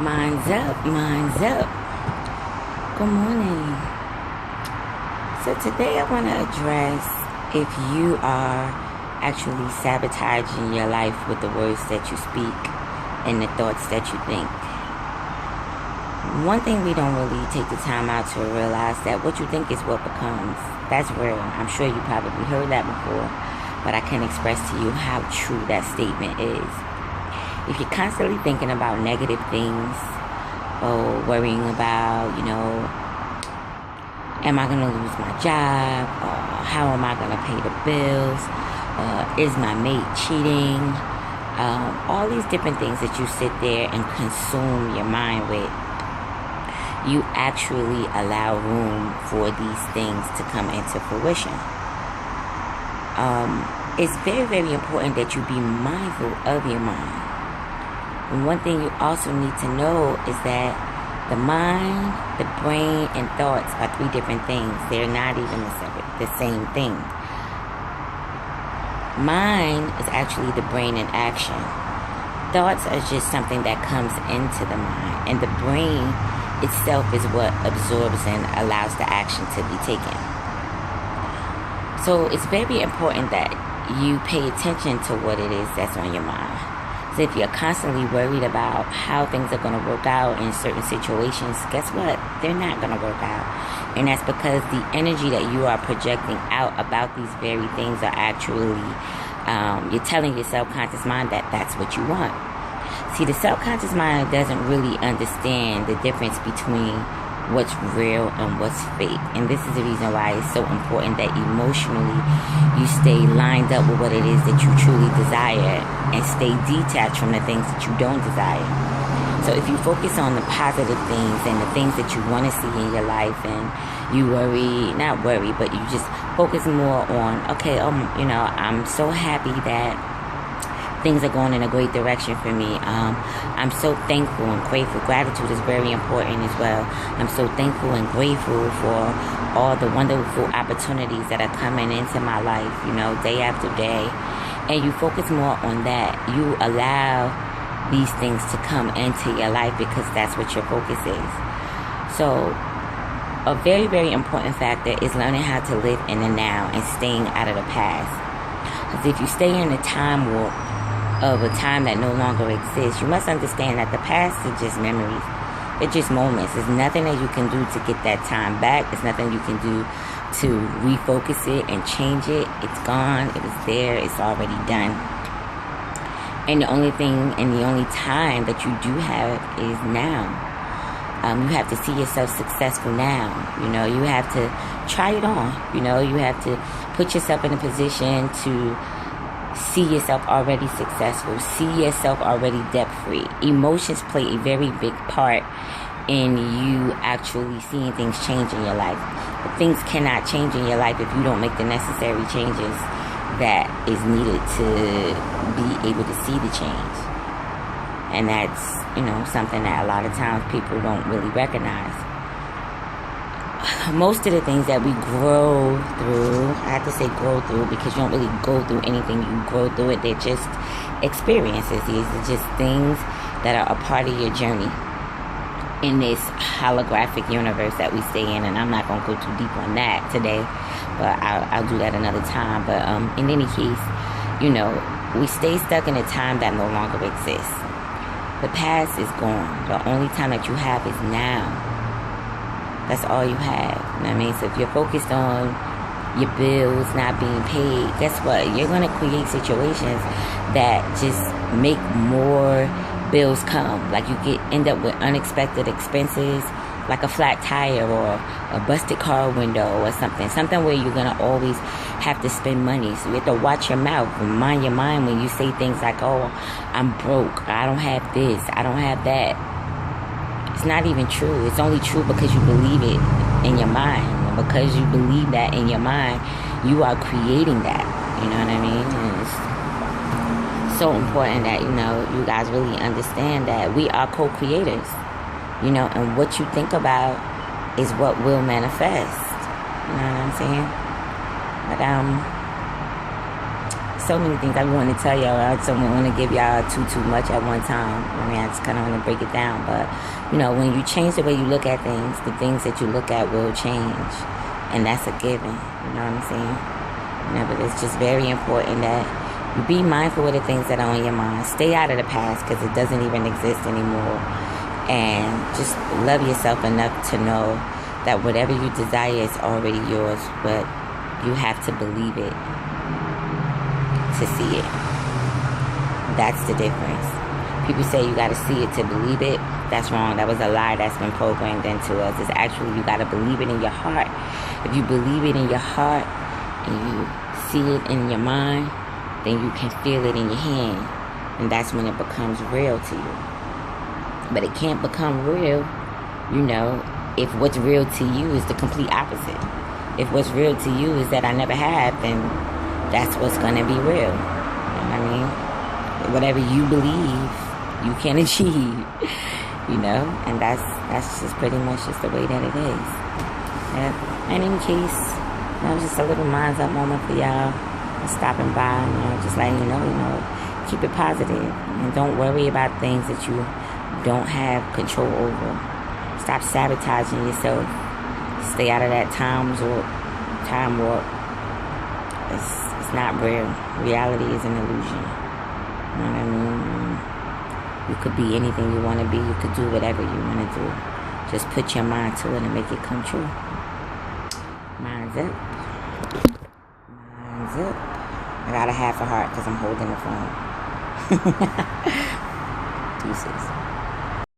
Mind's up, mind's up. Good morning. So today I want to address if you are actually sabotaging your life with the words that you speak and the thoughts that you think. One thing we don't really take the time out to realize that what you think is what becomes. That's real. I'm sure you probably heard that before, but I can express to you how true that statement is. If you're constantly thinking about negative things or worrying about, am I going to lose my job? Or how am I going to pay the bills? Is my mate cheating? All these different things that you sit there and consume your mind with, you actually allow room for these things to come into fruition. It's very, very important that you be mindful of your mind. And one thing you also need to know is that the mind, the brain, and thoughts are three different things. They're not even the same thing. Mind is actually the brain in action. Thoughts are just something that comes into the mind. And the brain itself is what absorbs and allows the action to be taken. So it's very important that you pay attention to what it is that's on your mind. So if you're constantly worried about how things are going to work out in certain situations, guess what? They're not going to work out. And that's because the energy that you are projecting out about these very things are actually, you're telling your subconscious mind that that's what you want. See, the subconscious mind doesn't really understand the difference between what's real and what's fake. And this is the reason why it's so important that emotionally you stay lined up with what it is that you truly desire and stay detached from the things that you don't desire. So if you focus on the positive things and the things that you want to see in your life, and you not worry, but you just focus more on, okay, I'm so happy that things are going in a great direction for me. I'm so thankful and grateful. Gratitude is very important as well. I'm so thankful and grateful for all the wonderful opportunities that are coming into my life, day after day. And you focus more on that. You allow these things to come into your life because that's what your focus is. So a very, very important factor is learning how to live in the now and staying out of the past. Because if you stay in the time warp of a time that no longer exists, you must understand that the past is just memories. They're just moments. There's nothing that you can do to get that time back. There's nothing you can do to refocus it and change it. It's gone. It was there. It's already done. And the only thing and the only time that you do have is now. You have to see yourself successful now. You have to try it on. You have to put yourself in a position to see yourself already successful. See yourself already debt-free. Emotions play a very big part in you actually seeing things change in your life. But things cannot change in your life if you don't make the necessary changes that is needed to be able to see the change. And that's, something that a lot of times people don't really recognize. Most of the things that we grow through, I have to say grow through because you don't really go through anything, you grow through it. They're just experiences. These are just things that are a part of your journey in this holographic universe that we stay in. And I'm not going to go too deep on that today, but I'll do that another time. But in any case, we stay stuck in a time that no longer exists. The past is gone. The only time that you have is now. That's all you have. You know what I mean? So if you're focused on your bills not being paid, guess what? You're going to create situations that just make more bills come. Like you end up with unexpected expenses, like a flat tire or a busted car window or something. Something where you're going to always have to spend money. So you have to watch your mouth. Remind your mind when you say things like, oh, I'm broke. I don't have this. I don't have that. It's not even true. It's only true because you believe it in your mind. And because you believe that in your mind, you are creating that. You know what I mean? And it's so important that, you guys really understand that we are co-creators. And what you think about is what will manifest. You know what I'm saying? But so many things I want to tell y'all. I don't want to give y'all too much at one time. I mean, I just kind of want to break it down. But, you know, when you change the way you look at things, the things that you look at will change. And that's a given. You know what I'm saying? You know, but it's just very important that you be mindful of the things that are on your mind. Stay out of the past because it doesn't even exist anymore. And just love yourself enough to know that whatever you desire is already yours, but you have to believe it to see it. That's the difference. People say you gotta see it to believe it. That's wrong. That was a lie that's been programmed into us. It's actually you gotta believe it in your heart. If you believe it in your heart and you see it in your mind, then you can feel it in your hand. And that's when it becomes real to you. But it can't become real, you know, if what's real to you is the complete opposite. If what's real to you is that I never have, then that's what's going to be real. You know what I mean? Whatever you believe, you can achieve. You know? And that's just pretty much just the way that it is. Yeah. In any case, that was just a little minds up moment for y'all. Stopping by, you know, just letting you know, keep it positive. And don't worry about things that you don't have control over. Stop sabotaging yourself. Stay out of that time warp. It's not real. Reality is an illusion. You know what I mean? You could be anything you want to be. You could do whatever you want to do. Just put your mind to it and make it come true. Mind's up. Mind's up. I got a half a heart because I'm holding the phone. Deuces.